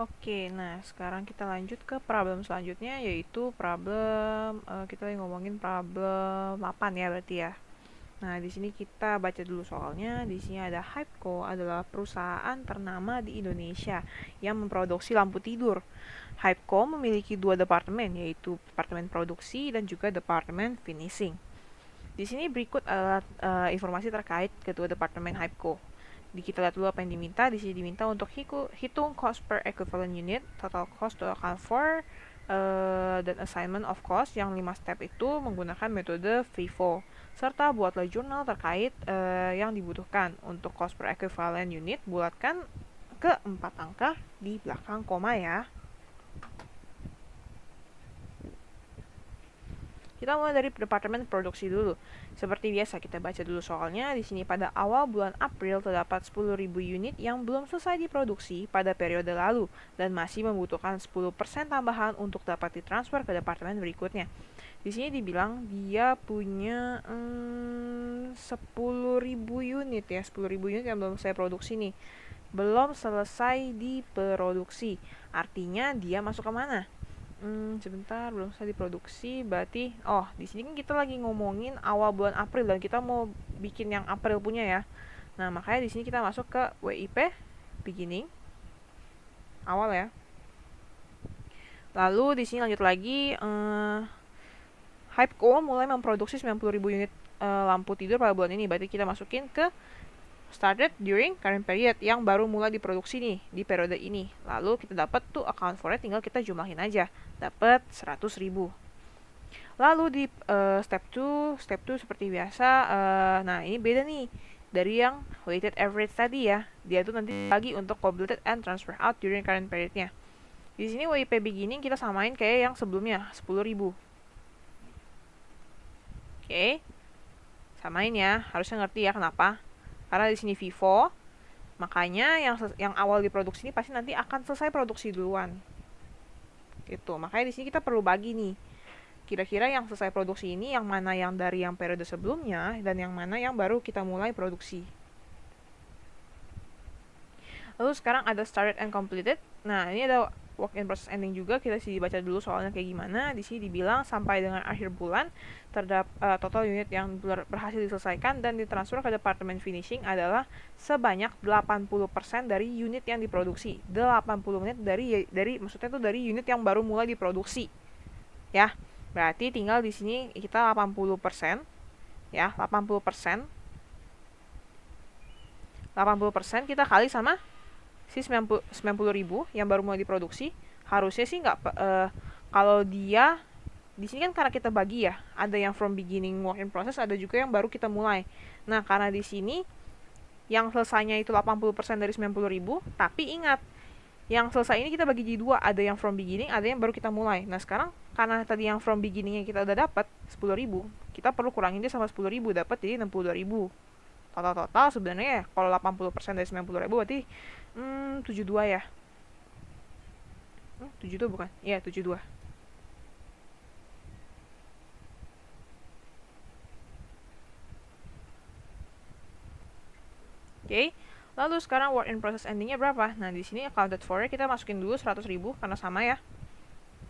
Oke, nah sekarang kita lanjut ke problem selanjutnya, yaitu problem kita lagi ngomongin problem 8 ya berarti ya. Nah, di sini kita baca dulu soalnya. Di sini ada Hypco adalah perusahaan ternama di Indonesia yang memproduksi lampu tidur. Hypco memiliki dua departemen, yaitu departemen produksi dan juga departemen finishing. Di sini berikut adalah informasi terkait kedua departemen Hypco. Kita lihat dulu apa yang diminta. Di sini diminta untuk hitung cost per equivalent unit, total cost to account for, dan assignment of cost yang 5 step itu menggunakan metode FIFO, serta buatlah jurnal terkait yang dibutuhkan. Untuk cost per equivalent unit, bulatkan ke 4 angka di belakang koma ya. Kita mulai dari departemen produksi dulu. Seperti biasa, kita baca dulu soalnya. Di sini pada awal bulan April terdapat 10.000 unit yang belum selesai diproduksi pada periode lalu dan masih membutuhkan 10% tambahan untuk dapat ditransfer ke departemen berikutnya. Di sini dibilang dia punya 10.000 unit ya, 10.000 unit yang belum selesai produksi nih. Belum selesai diproduksi. Artinya dia masuk ke mana? Sebentar, belum selesai diproduksi. Berarti, di sini kan kita lagi ngomongin awal bulan April dan kita mau bikin yang April punya ya. Nah, makanya di sini kita masuk ke WIP beginning awal ya. Lalu di sini lanjut lagi, Hypco mulai memproduksi 90.000 unit lampu tidur pada bulan ini. Berarti kita masukin ke started during current period yang baru mulai diproduksi nih di periode ini. Lalu kita dapat tuh account for it, tinggal kita jumlahin aja. Dapat 100.000. Lalu di step 2 seperti biasa, nah ini beda nih dari yang weighted average tadi ya. Dia tuh nanti lagi untuk completed and transfer out during current periodnya. Di sini WIP beginning kita samain kayak yang sebelumnya, 10.000. Oke. Samain ya, harusnya ngerti ya kenapa. Karena di sini FIFO, makanya yang awal diproduksi ini pasti nanti akan selesai produksi duluan. Gitu. Makanya di sini kita perlu bagi nih. Kira-kira yang selesai produksi ini yang mana yang dari yang periode sebelumnya dan yang mana yang baru kita mulai produksi. Lalu sekarang ada started and completed. Nah, ini ada work in process ending juga. Kita sih baca dulu soalnya kayak gimana. Di sini dibilang sampai dengan akhir bulan terdapat total unit yang berhasil diselesaikan dan ditransfer ke departemen finishing adalah sebanyak 80% dari unit yang diproduksi. 80 unit dari maksudnya itu dari unit yang baru mulai diproduksi. Ya. Berarti tinggal di sini kita 80% ya, 80% kita kali sama si 90.000 yang baru mulai diproduksi. Harusnya sih nggak kalau dia di sini kan karena kita bagi ya, ada yang from beginning work in process, ada juga yang baru kita mulai. Nah, karena di sini yang selesainya itu 80% dari 90.000, tapi ingat yang selesai ini kita bagi jadi dua, ada yang from beginning, ada yang baru kita mulai. Nah, sekarang karena tadi yang from beginningnya kita udah dapat 10.000, kita perlu kurangin dia sama 10.000, dapat jadi 62.000. Total sebenarnya ya, kalau 80% dari 90.000 berarti 72 ya. 72 bukan? Iya, 72. Oke. Lalu sekarang work in process endingnya berapa? Nah, di sini accounted for kita masukin dulu 100.000 karena sama ya.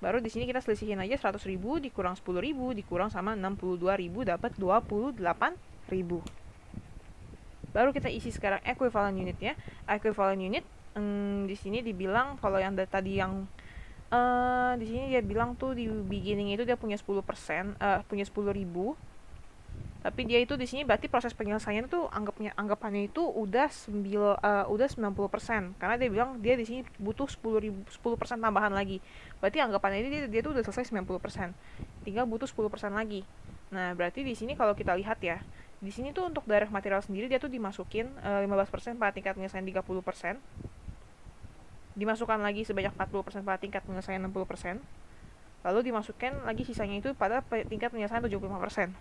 Baru di sini kita selisihin aja 100.000 dikurang 10.000 dikurang sama 62.000 dapat 28.000. Baru kita isi sekarang equivalent unitnya. Equivalent unit di sini dibilang kalau yang tadi yang di sini dia bilang tuh di beginning itu dia punya 10%, punya 10.000. Tapi dia itu di sini berarti proses penyelesaian itu anggapannya itu udah 90%. Karena dia bilang dia di sini butuh 10% tambahan lagi. Berarti anggapannya ini dia tuh udah selesai 90%. Tinggal butuh 10% lagi. Nah, berarti di sini kalau kita lihat ya, di sini tuh untuk direct material sendiri dia tuh dimasukin 15% pada tingkat penyelesaian 30%. Dimasukkan lagi sebanyak 40% pada tingkat penyelesaian 60%. Lalu dimasukkan lagi sisanya itu pada tingkat penyelesaian 75%.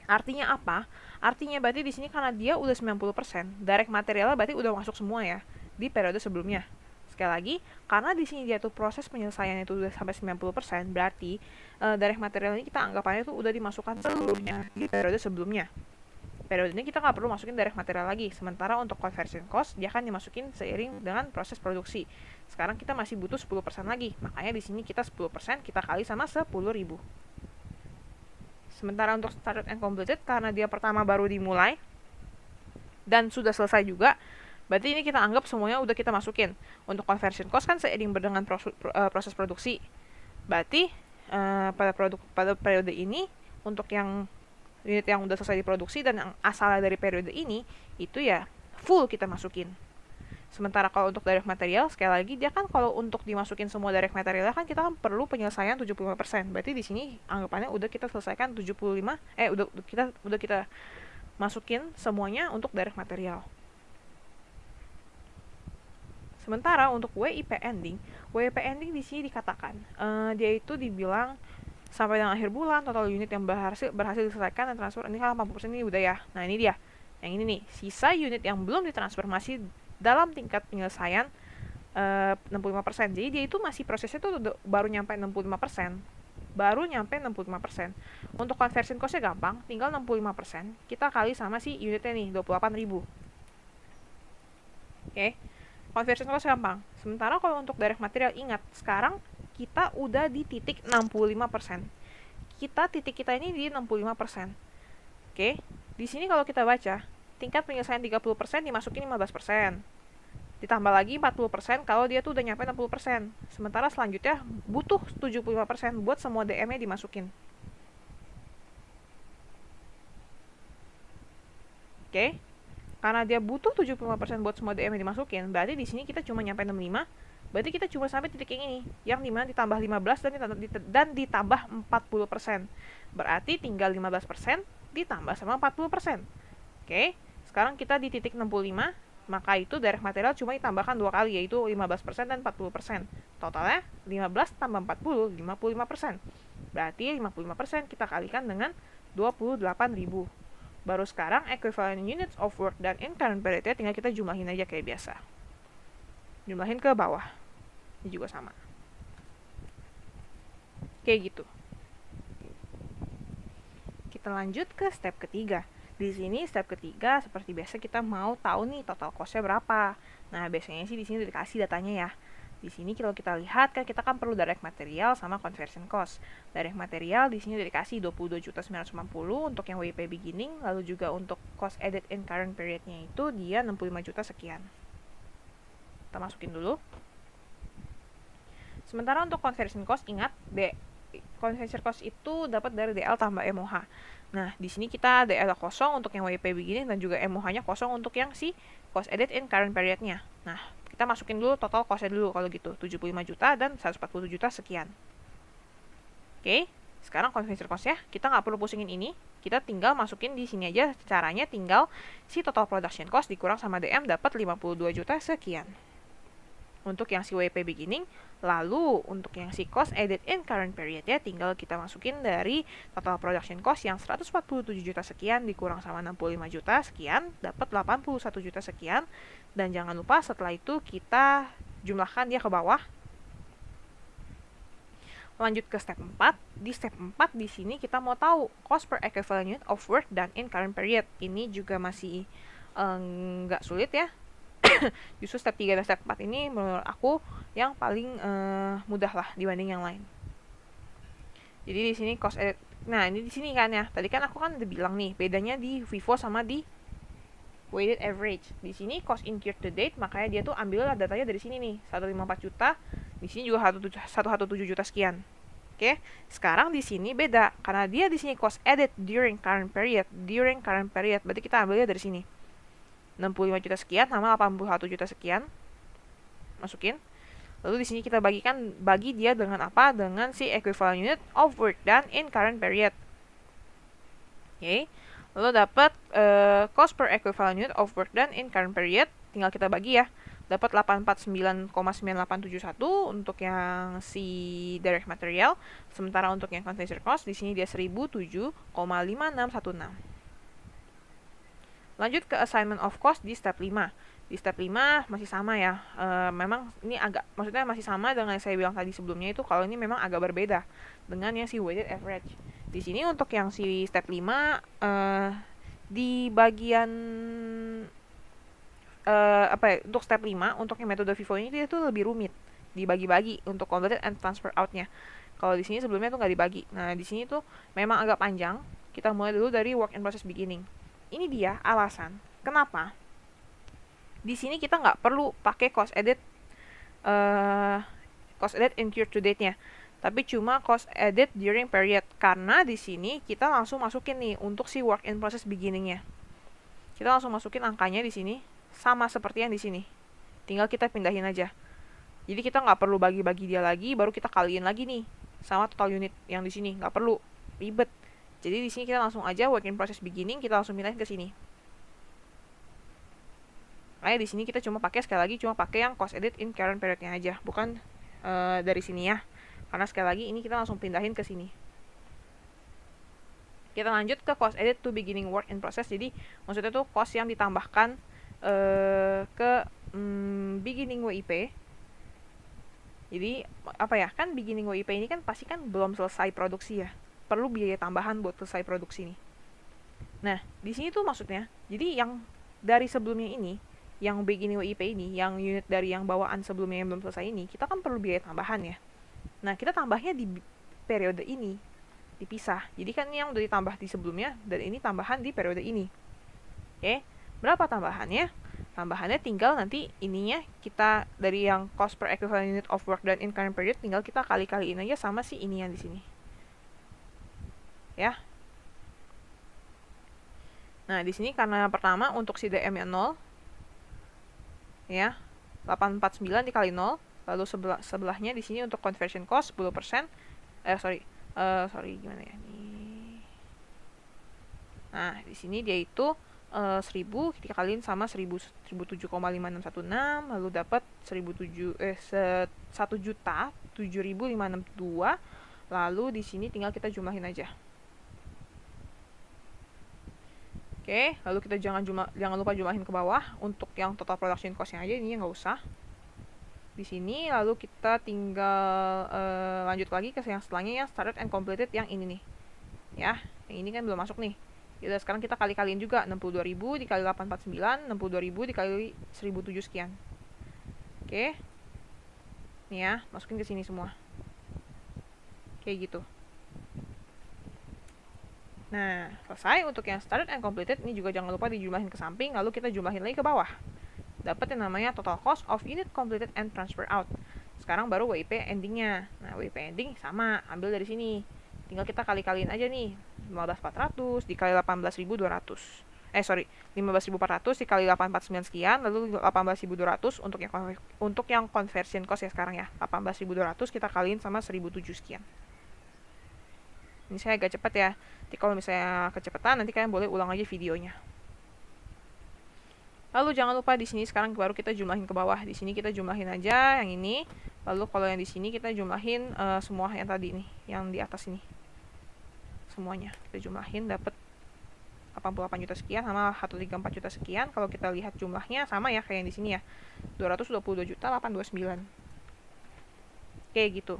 Artinya apa? Artinya berarti di sini karena dia udah 90%, direct materialnya berarti udah masuk semua ya di periode sebelumnya. Sekali lagi, karena di sini dia tuh proses penyelesaian itu udah sampai 90%, berarti direct material ini kita anggapannya tuh udah dimasukkan seluruhnya di periode sebelumnya. periode ini kita nggak perlu masukin direct material lagi. Sementara untuk conversion cost, dia akan dimasukin seiring dengan proses produksi. Sekarang kita masih butuh 10% lagi. Makanya di sini kita 10% kita kali sama 10.000. Sementara untuk started and completed, karena dia pertama baru dimulai dan sudah selesai juga, berarti ini kita anggap semuanya udah kita masukin. Untuk conversion cost kan seiring dengan proses produksi. Berarti pada periode ini, untuk yang unit yang udah selesai diproduksi dan yang asalnya dari periode ini, itu ya full kita masukin. Sementara kalau untuk direct material, sekali lagi dia kan kalau untuk dimasukin semua direct materialnya kan kita kan perlu penyelesaian 75%. Berarti di sini anggapannya udah kita selesaikan 75, udah kita masukin semuanya untuk direct material. Sementara untuk WIP ending di sini dikatakan dia itu dibilang sampai dengan akhir bulan total unit yang berhasil diselesaikan dan transfer ini kan 80% ini udah ya. Nah, ini dia. Yang ini nih, sisa unit yang belum ditransfer masih dalam tingkat penyelesaian 65%. Jadi dia itu masih prosesnya tuh baru nyampe 65%. Untuk conversion cost-nya gampang, tinggal 65%. Kita kali sama si unitnya nih, 28.000. Oke. Conversion cost gampang. Sementara kalau untuk direct material, ingat, sekarang kita udah di titik 65%. Kita ini di 65%. Oke. Di sini kalau kita baca, tingkat penyelesaian 30% dimasukin 15%. Ditambah lagi 40% kalau dia tuh udah nyampe 60%. Sementara selanjutnya butuh 75% buat semua DM-nya dimasukin. Oke. Karena dia butuh 75% buat semua DM yang dimasukin, berarti di sini kita cuma nyampe 65, berarti kita cuma sampai titik yang ini, yang dimana ditambah 15 dan ditambah 40%. Berarti tinggal 15% ditambah sama 40%. Oke, sekarang kita di titik 65, maka itu direct material cuma ditambahkan 2 kali, yaitu 15% dan 40%. Totalnya 15 tambah 40, 55%. Berarti 55% kita kalikan dengan 28.000. Baru sekarang equivalent units of work dan in current period tinggal kita jumlahin aja kayak biasa. Jumlahin ke bawah. Ini juga sama. Kayak gitu. Kita lanjut ke step ketiga. Di sini step ketiga seperti biasa kita mau tahu nih total cost-nya berapa. Nah, biasanya sih di sini udah dikasih datanya ya. Di sini kalau kita lihat kan kita kan perlu direct material sama conversion cost. Direct material di sini udah dikasih 22.990 untuk yang WIP beginning, lalu juga untuk cost added in current period-nya itu dia 65 juta sekian. Kita masukin dulu. Sementara untuk conversion cost, ingat conversion cost itu dapat dari DL tambah MOH. Nah, di sini kita DL kosong untuk yang WIP beginning dan juga MOH-nya kosong untuk yang si cost added in current period-nya. Nah, kita masukin dulu total cost-nya dulu kalau gitu, 75 juta dan 140 juta sekian. Oke, sekarang conversion cost-nya kita nggak perlu pusingin ini, kita tinggal masukin di sini aja. Caranya tinggal si total production cost dikurang sama DM dapat 52 juta sekian. Untuk yang si WIP beginning, lalu untuk yang si cost added in current period ya tinggal kita masukin dari total production cost yang 147 juta sekian dikurang sama 65 juta sekian dapat 81 juta sekian, dan jangan lupa setelah itu kita jumlahkan dia ke bawah. Lanjut ke step 4. Di step 4 di sini kita mau tahu cost per equivalent unit of work done in current period. Ini juga masih nggak sulit ya. Justru step 3 dan step 4 ini menurut aku yang paling mudah lah dibanding yang lain. Jadi di sini cost edit. Nah, ini di sini kan ya. Tadi kan aku kan udah bilang nih, bedanya di FIFO sama di weighted average. Di sini cost incurred to date, makanya dia tuh ambil datanya dari sini nih, 154 juta. Di sini juga 117 juta sekian. Oke, sekarang di sini beda karena dia di sini cost added during current period. Berarti kita ambilnya dari sini. 65 juta sekian sama 81 juta sekian. Masukin. Lalu di sini kita bagi dia dengan apa? Dengan si equivalent unit of work done in current period. Oke. Lalu dapat cost per equivalent unit of work done in current period, tinggal kita bagi ya. Dapat 849,9871 untuk yang si direct material, sementara untuk yang conversion cost di sini dia 1007,5616. Lanjut ke assignment of cost di step 5. Di step 5 masih sama ya. Memang ini maksudnya masih sama dengan yang saya bilang tadi sebelumnya itu, kalau ini memang agak berbeda dengan yang si weighted average. Di sini untuk yang si step 5 di bagian untuk step 5 untuk yang metode FIFO ini dia tuh lebih rumit, dibagi-bagi untuk completed and transfer out-nya. Kalau di sini sebelumnya tuh nggak dibagi. Nah, di sini tuh memang agak panjang. Kita mulai dulu dari work in process beginning. Ini dia alasan kenapa di sini kita nggak perlu pakai cost edit incurred to date-nya, tapi cuma cost edit during period, karena di sini kita langsung masukin nih untuk si work in process beginning-nya. Kita langsung masukin angkanya di sini sama seperti yang di sini. Tinggal kita pindahin aja. Jadi kita nggak perlu bagi-bagi dia lagi, baru kita kaliin lagi nih sama total unit yang di sini, nggak perlu ribet. Jadi di sini kita langsung aja work in process beginning, kita langsung pindahin ke sini. Makanya di sini kita cuma pakai sekali lagi yang cost edit in current period-nya aja, bukan dari sini ya. Karena sekali lagi ini kita langsung pindahin ke sini. Kita lanjut ke cost edit to beginning work in process. Jadi maksudnya tuh cost yang ditambahkan ke beginning WIP. Jadi apa ya, kan beginning WIP ini kan pasti kan belum selesai produksi ya, perlu biaya tambahan buat selesai produksi nih. Nah di sini tuh maksudnya, jadi yang dari sebelumnya ini, yang beginning WIP ini, yang unit dari yang bawaan sebelumnya yang belum selesai ini, kita kan perlu biaya tambahan ya. Nah kita tambahnya di periode ini, dipisah. Jadi kan yang udah ditambah di sebelumnya, dan ini tambahan di periode ini. Oke, berapa tambahannya? Tambahannya tinggal nanti ininya kita dari yang cost per equivalent unit of work done in current period, tinggal kita kali-kaliin aja sama si ini yang di sini. Ya. Nah, di sini karena pertama untuk si DM-nya 0, ya, 849 dikali 0, lalu sebelahnya di sini untuk conversion cost 10%. Gimana ya? Nah, di sini dia itu 1000 dikaliin sama 107,5616, lalu dapat 1.007.562. Lalu di sini tinggal kita jumlahin aja. Oke, lalu kita jangan lupa jumlahin ke bawah untuk yang total production cost-nya aja, ini nggak usah. Di sini lalu kita tinggal lanjut lagi ke yang setelahnya, yang started and completed, yang ini nih. Ya, yang ini kan belum masuk nih. Yaudah, sekarang kita kali-kaliin juga, 62.000 dikali 849, 62.000 dikali 1.007 sekian. Oke. Nih ya, masukin ke sini semua. Kayak gitu. Nah, selesai untuk yang started and completed. Ini juga jangan lupa dijumlahin ke samping, lalu kita jumlahin lagi ke bawah. Dapat yang namanya total cost of unit completed and transfer out. Sekarang baru WIP endingnya. Nah, WIP ending sama, ambil dari sini. Tinggal kita kali-kaliin aja nih. 15.400 dikali 18.200. 15.400 dikali 849 sekian, lalu 18.200 untuk yang conversion cost ya sekarang ya. 18.200 kita kaliin sama 1.007 sekian. Ini saya agak cepat ya. Jadi kalau misalnya kecepatan, nanti kalian boleh ulang aja videonya. Lalu jangan lupa di sini sekarang baru kita jumlahin ke bawah. Di sini kita jumlahin aja yang ini. Lalu kalau yang di sini kita jumlahin semua yang tadi nih, yang di atas ini. Semuanya kita jumlahin, dapat 88 juta sekian sama 134 juta sekian. Kalau kita lihat jumlahnya sama ya kayak yang di sini ya. 222.829. Kayak gitu.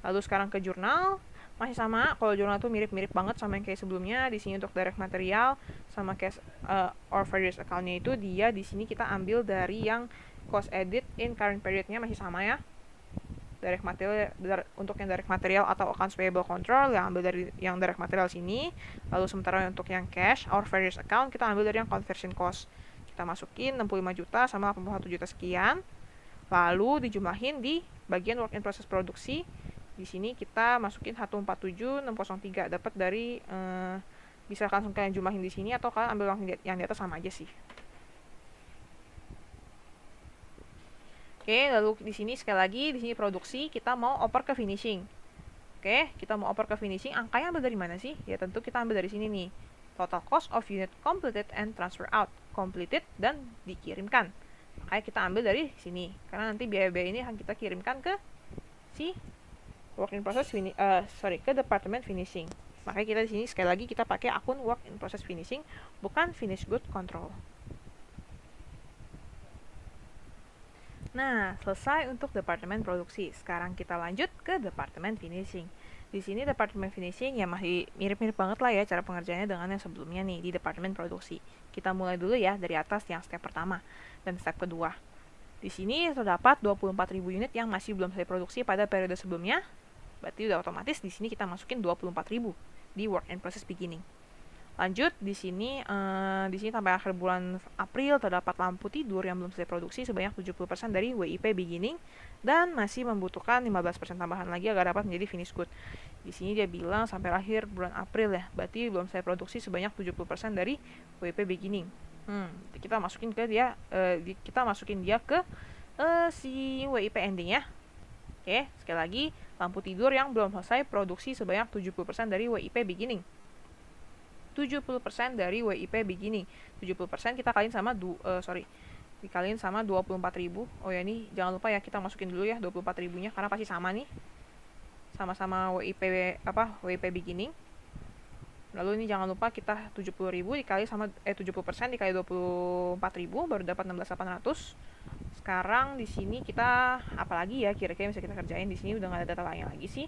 Lalu sekarang ke jurnal. Masih sama, kalau jurnal tuh mirip-mirip banget sama yang kayak sebelumnya. Di sini untuk direct material sama cash or various account-nya itu dia di sini kita ambil dari yang cost edit in current period-nya masih sama ya. Direct material untuk yang direct material atau accounts payable control ya ambil dari yang direct material sini. Lalu sementara untuk yang cash or various account kita ambil dari yang conversion cost. Kita masukin 65 juta sama 81 juta sekian. Lalu dijumlahin di bagian work in process produksi. Di sini kita masukin 147.603, dapat dari bisa langsung kalian jumlahin di sini atau kalian ambil yang di atas sama aja sih. Oke, lalu di sini sekali lagi di sini produksi kita mau oper ke finishing. Oke, kita mau oper ke finishing, angkanya ambil dari mana sih? Ya tentu kita ambil dari sini nih. Total cost of unit completed and transfer out. Completed dan dikirimkan. Makanya kita ambil dari sini. Karena nanti biaya-biaya ini akan kita kirimkan ke si work in process ke departemen finishing. Makanya kita di sini sekali lagi kita pakai akun work in process finishing, bukan finish good control. Nah, selesai untuk departemen produksi. Sekarang kita lanjut ke departemen finishing. Di sini departemen finishing ya masih mirip-mirip banget lah ya cara pengerjaannya dengan yang sebelumnya nih di departemen produksi. Kita mulai dulu ya dari atas yang step pertama dan step kedua. Di sini terdapat 24.000 unit yang masih belum selesai produksi pada periode sebelumnya. Berarti udah otomatis di sini kita masukin 24.000 di work in process beginning. Lanjut di sini sampai akhir bulan April terdapat lampu tidur yang belum selesai produksi sebanyak 70% dari WIP beginning dan masih membutuhkan 15% tambahan lagi agar dapat menjadi finish good. Di sini dia bilang sampai akhir bulan April ya, berarti belum selesai produksi sebanyak 70% dari WIP beginning. Kita masukin ke dia ke si WIP ending ya. Oke, sekali lagi lampu tidur yang belum selesai produksi sebanyak 70% dari WIP beginning. 70% dari WIP beginning. 70% kita kaliin sama dikaliin sama 24.000. Oh ya, ini jangan lupa ya kita masukin dulu ya 24.000-nya karena pasti sama nih. Sama-sama WIP beginning. Lalu ini jangan lupa kita 70.000 dikali sama 70% dikali 24.000 baru dapat 16.800. Sekarang di sini kita apalagi ya kira-kira bisa kita kerjain. Di sini udah nggak ada data lain lagi sih.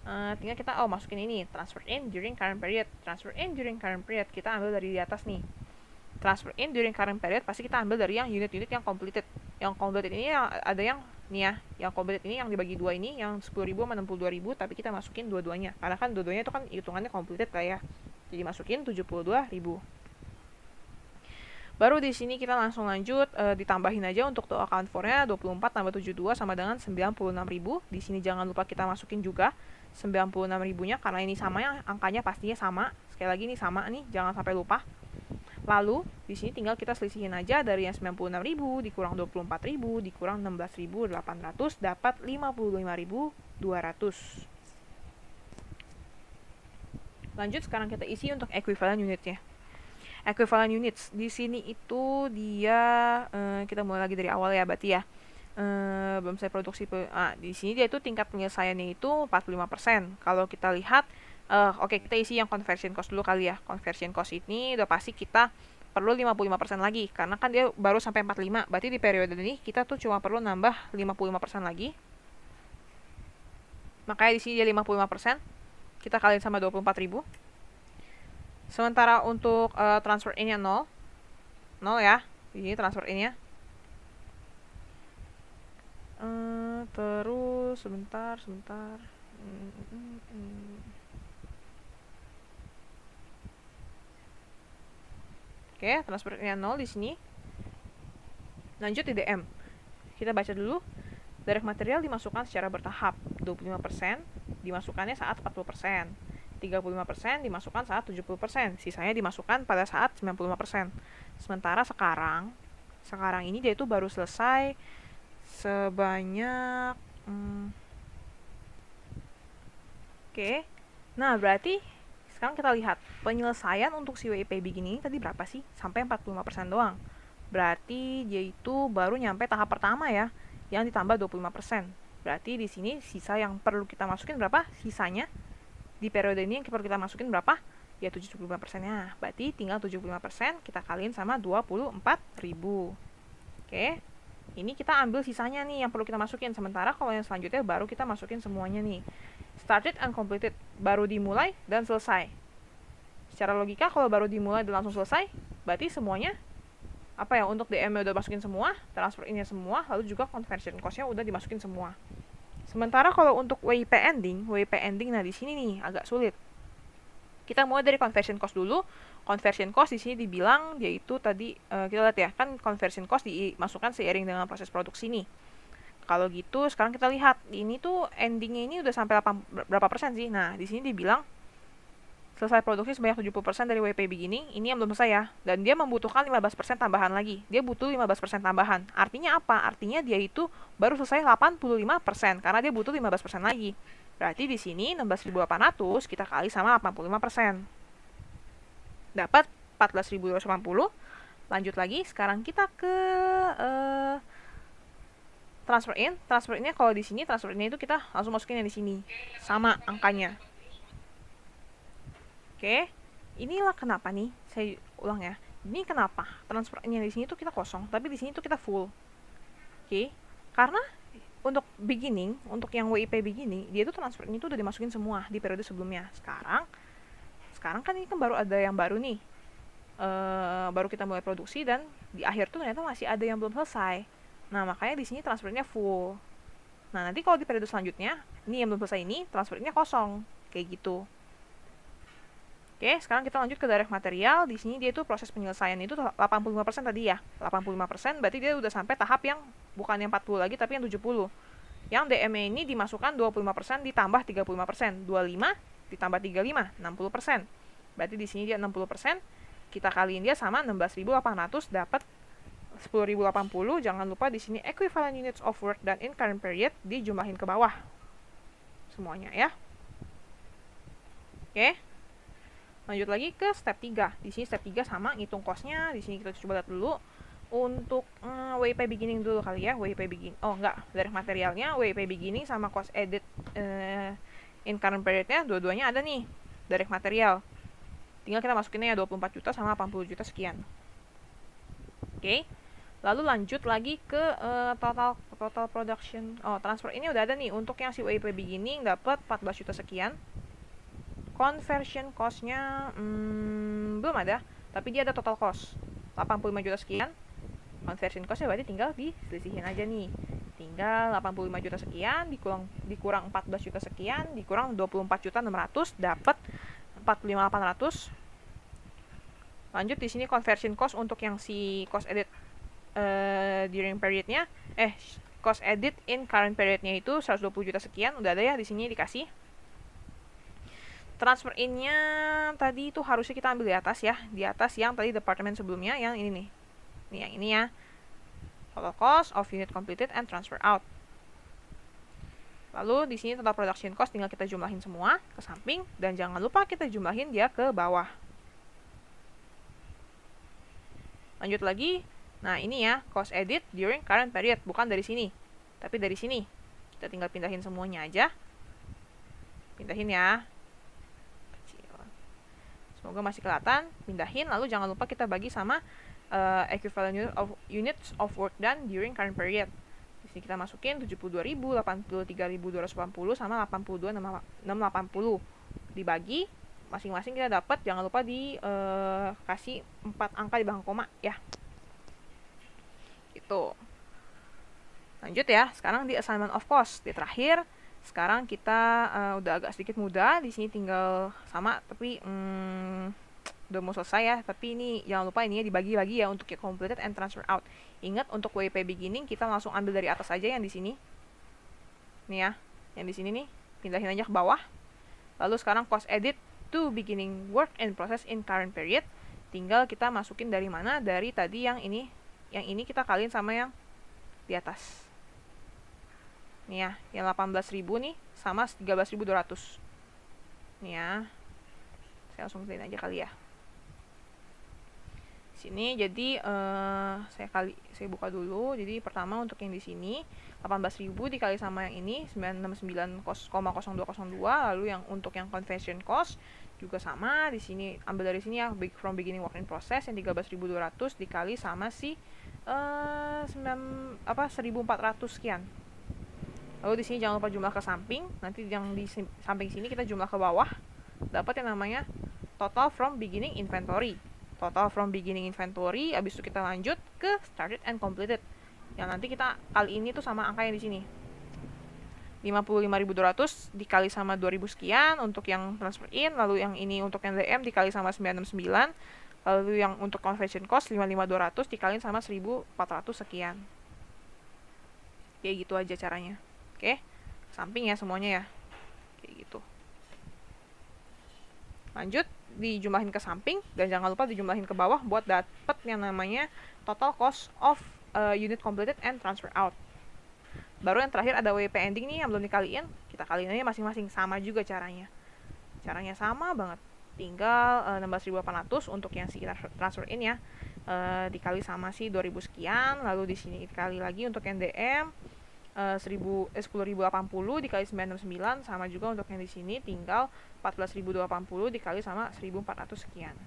Tinggal kita masukin ini transfer in during current period. Transfer in during current period kita ambil dari di atas nih. Transfer in during current period pasti kita ambil dari yang unit-unit yang completed. Yang completed ini ada yang nih ya, yang completed ini yang dibagi dua ini yang 10.000 sama 62.000 tapi kita masukin dua-duanya. Karena kan dua-duanya itu kan hitungannya completed kayak. Jadi masukin 72.000. Baru di sini kita langsung lanjut ditambahin aja untuk total account for-nya 24 tambah 72 sama dengan 96.000. Di sini jangan lupa kita masukin juga 96.000-nya karena ini sama ya, angkanya pastinya sama. Sekali lagi ini sama nih, jangan sampai lupa. Lalu di sini tinggal kita selisihin aja dari yang 96.000 dikurang 24.000 dikurang 16.800 dapat 55.200. Lanjut sekarang kita isi untuk equivalent unitnya. Equivalent units di sini itu dia kita mulai lagi dari awal ya berarti ya. Belum saya produksi di sini dia itu tingkat penyelesaiannya itu 45%. Kalau kita lihat oke, kita isi yang conversion cost dulu kali ya. Conversion cost ini udah pasti kita perlu 55% lagi karena kan dia baru sampai 45. Berarti di periode ini kita tuh cuma perlu nambah 55% lagi. Makanya di sini dia 55%. Kita kaliin sama 24.000. Sementara untuk transfer in-nya 0 ya. Di sini transfer in-nya. Terus sebentar. Oke, transfer in-nya 0 di sini. Lanjut di DM. Kita baca dulu. Direct material dimasukkan secara bertahap. 25% dimasukkannya saat 40%. 35% dimasukkan saat 70%, sisanya dimasukkan pada saat 95%. Sementara sekarang ini dia itu baru selesai sebanyak Oke. Nah, berarti sekarang kita lihat penyelesaian untuk si WIP begini tadi berapa sih? Sampai 45% doang. Berarti dia itu baru nyampe tahap pertama ya, yang ditambah 25%. Berarti di sini sisa yang perlu kita masukin berapa? Sisanya di periode ini yang perlu kita masukin berapa? Ya 75%-nya. Berarti tinggal 75% kita kaliin sama 24.000. Oke. Ini kita ambil sisanya nih yang perlu kita masukin. Sementara kalau yang selanjutnya baru kita masukin semuanya nih. Started and completed. Baru dimulai dan selesai. Secara logika kalau baru dimulai dan langsung selesai, berarti semuanya untuk DM-nya udah masukin semua, transfer in-nya semua, lalu juga conversion cost-nya udah dimasukin semua. Sementara kalau untuk WIP ending, nah di sini nih agak sulit. Kita mulai dari conversion cost dulu. Conversion cost di sini dibilang yaitu tadi kita lihat ya, kan conversion cost dimasukkan seiring dengan proses produksi nih. Kalau gitu sekarang kita lihat ini tuh endingnya ini udah sampai berapa persen sih? Nah, di sini dibilang selesai produksi sebanyak 70% dari WIP beginning, ini yang belum selesai ya. Dan dia membutuhkan 15% tambahan lagi. Dia butuh 15% tambahan. Artinya apa? Artinya dia itu baru selesai 85% karena dia butuh 15% lagi. Berarti di sini 16.800 kita kali sama 85%. Dapat 14.280. Lanjut lagi, sekarang kita ke transfer in. Transfer in-nya kalau di sini transfer in-nya itu kita langsung masukin yang di sini. Sama angkanya. Oke, inilah kenapa nih, saya ulang ya. Ini kenapa transfer in-nya di sini tuh kita kosong, tapi di sini tuh kita full. Oke, Karena untuk beginning, untuk yang WIP beginning, dia itu transfer ini tuh udah dimasukin semua di periode sebelumnya. Sekarang kan ini kan baru ada yang baru nih. Baru kita mulai produksi dan di akhir tuh ternyata masih ada yang belum selesai. Nah, makanya di sini transfernya full. Nah, nanti kalau di periode selanjutnya, ini yang belum selesai ini transfernya kosong, kayak gitu. Oke, sekarang kita lanjut ke direct material. Di sini dia itu proses penyelesaian itu 85% tadi ya. 85% berarti dia udah sampai tahap yang bukan yang 40 lagi tapi yang 70. Yang DM-nya ini dimasukkan 25% ditambah 35%. 25 ditambah 35, 60%. Berarti di sini dia 60%. Kita kaliin dia sama 16.800 dapat 10.080. Jangan lupa di sini equivalent units of work dan in current period dijumlahin ke bawah. Semuanya ya. Oke. Lanjut lagi ke step 3. Di sini step 3 sama ngitung cost-nya. Di sini kita coba lihat dulu untuk WIP beginning dulu kali ya. WIP beginning. Oh, enggak, dari materialnya WIP beginning sama cost edit in current period-nya dua-duanya ada nih. Direct material. Tinggal kita masukinnya ya 24 juta sama 80 juta sekian. Oke. Lalu lanjut lagi ke total production. Oh, transfer ini udah ada nih. Untuk yang si WIP beginning dapat 14 juta sekian. Conversion cost-nya belum ada, tapi dia ada total cost 85 juta sekian. Conversion cost-nya berarti tinggal diselisihin aja nih. Tinggal 85 juta sekian dikurang 14 juta sekian dikurang 24 juta 600 dapat 45.800. Lanjut di sini conversion cost untuk yang si cost edit during period-nya cost edit in current period-nya itu 120 juta sekian, udah ada ya di sini dikasih. Transfer in-nya tadi itu harusnya kita ambil di atas ya, di atas yang tadi departemen sebelumnya yang ini nih. Nih yang ini ya. Total cost of unit completed and transfer out. Lalu di sini total production cost tinggal kita jumlahin semua ke samping dan jangan lupa kita jumlahin dia ke bawah. Lanjut lagi. Nah, ini ya, cost edit during current period, bukan dari sini, tapi dari sini. Kita tinggal pindahin semuanya aja. Pindahin ya. Semoga masih kelihatan. Pindahin, lalu jangan lupa kita bagi sama equivalent units of work done during current period. Di sini kita masukin 72.000, 83.280 sama 82.680. Dibagi, masing-masing kita dapat, jangan lupa kasih 4 angka di belakang koma ya. Itu. Lanjut ya, sekarang di assignment of cost. Di terakhir, sekarang kita udah agak sedikit mudah. Di sini tinggal sama, tapi udah mau selesai ya. Tapi ini jangan lupa ini ya dibagi-bagi ya untuk completed and transfer out. Ingat untuk WIP beginning kita langsung ambil dari atas aja yang di sini. Nih ya, yang di sini nih, pindahin aja ke bawah. Lalu sekarang cost edit to beginning work and process in current period. Tinggal kita masukin dari mana? Dari tadi yang ini. Yang ini kita kaliin sama yang di atas. Nih ya, yang 18.000 nih sama 13.200. Nih ya. Saya langsung clean aja kali ya. Sini jadi saya buka dulu. Jadi pertama untuk yang di sini 18.000 dikali sama yang ini 969,0202. Lalu yang untuk yang conversion cost juga sama. Di sini ambil dari sini ya, from beginning work in process yang 13.200 dikali sama si 1.400 sekian. Lalu di sini jangan lupa jumlah ke samping. Nanti yang di samping sini kita jumlah ke bawah. Dapat yang namanya total from beginning inventory. Total from beginning inventory. Habis itu kita lanjut ke started and completed. Yang nanti kita kali ini tuh sama angka yang di sini. 55.200 dikali sama 2.000 sekian untuk yang transfer in. Lalu yang ini untuk yang DM dikali sama 969. Lalu yang untuk conversion cost 55.200 dikali sama 1.400 sekian. Kayak gitu aja caranya. Oke, samping ya semuanya ya. Kayak gitu. Lanjut, dijumlahin ke samping dan jangan lupa dijumlahin ke bawah buat dapat yang namanya total cost of unit completed and transfer out. Baru yang terakhir ada WIP ending nih yang belum dikaliin. Kita kaliin aja masing-masing, sama juga caranya. Caranya sama banget. Tinggal 16.800 untuk yang si transfer in ya. Dikali sama si 2.000 sekian, lalu di sini dikali lagi untuk yang DM 10.080 dikali 969 sama juga untuk yang di sini tinggal 14.280 dikali sama 1.400 sekian.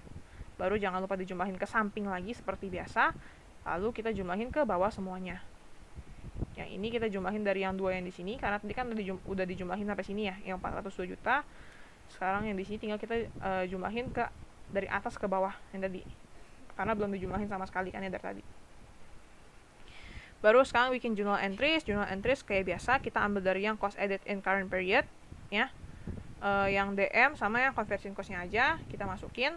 Baru jangan lupa dijumlahin ke samping lagi seperti biasa, lalu kita jumlahin ke bawah semuanya. Yang ini kita jumlahin dari yang 2 yang di sini, karena tadi kan udah dijumlahin sampai sini ya, yang 402 juta. Sekarang yang di sini tinggal kita jumlahin ke dari atas ke bawah yang tadi, karena belum dijumlahin sama sekali kan ya dari tadi. Baru sekarang bikin journal entries. Journal entries kayak biasa kita ambil dari yang cost added in current period ya. Yang DM sama yang conversion cost-nya aja kita masukin.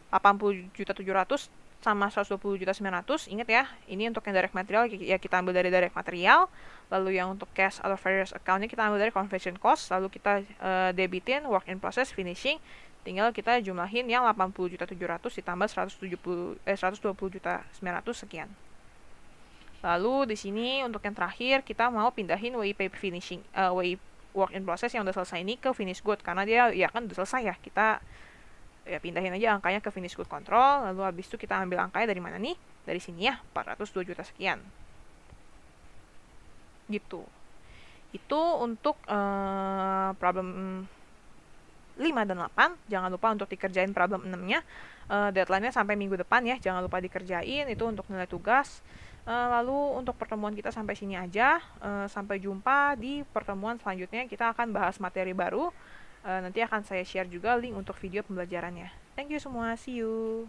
80.700.000 sama 120.900.000. Ingat ya, ini untuk yang direct material ya kita ambil dari direct material. Lalu yang untuk cash atau various account-nya kita ambil dari conversion cost. Lalu kita debitin work in process finishing. Tinggal kita jumlahin yang 80.700.000 ditambah 120.900 sekian. Lalu di sini untuk yang terakhir kita mau pindahin WI paper finishing, WI work in process yang udah selesai ini ke finish good, karena dia ya kan udah selesai ya, kita ya pindahin aja angkanya ke finish good control. Lalu habis itu kita ambil angkanya dari mana nih? Dari sini ya, 402 juta sekian. Gitu. Itu untuk problem 5 dan 8. Jangan lupa untuk dikerjain problem 6-nya. Deadline-nya sampai minggu depan ya, jangan lupa dikerjain. Itu untuk nilai tugas. Lalu untuk pertemuan kita sampai sini aja. Sampai jumpa di pertemuan selanjutnya. Kita akan bahas materi baru. Nanti akan saya share juga link untuk video pembelajarannya. Thank you semua, see you.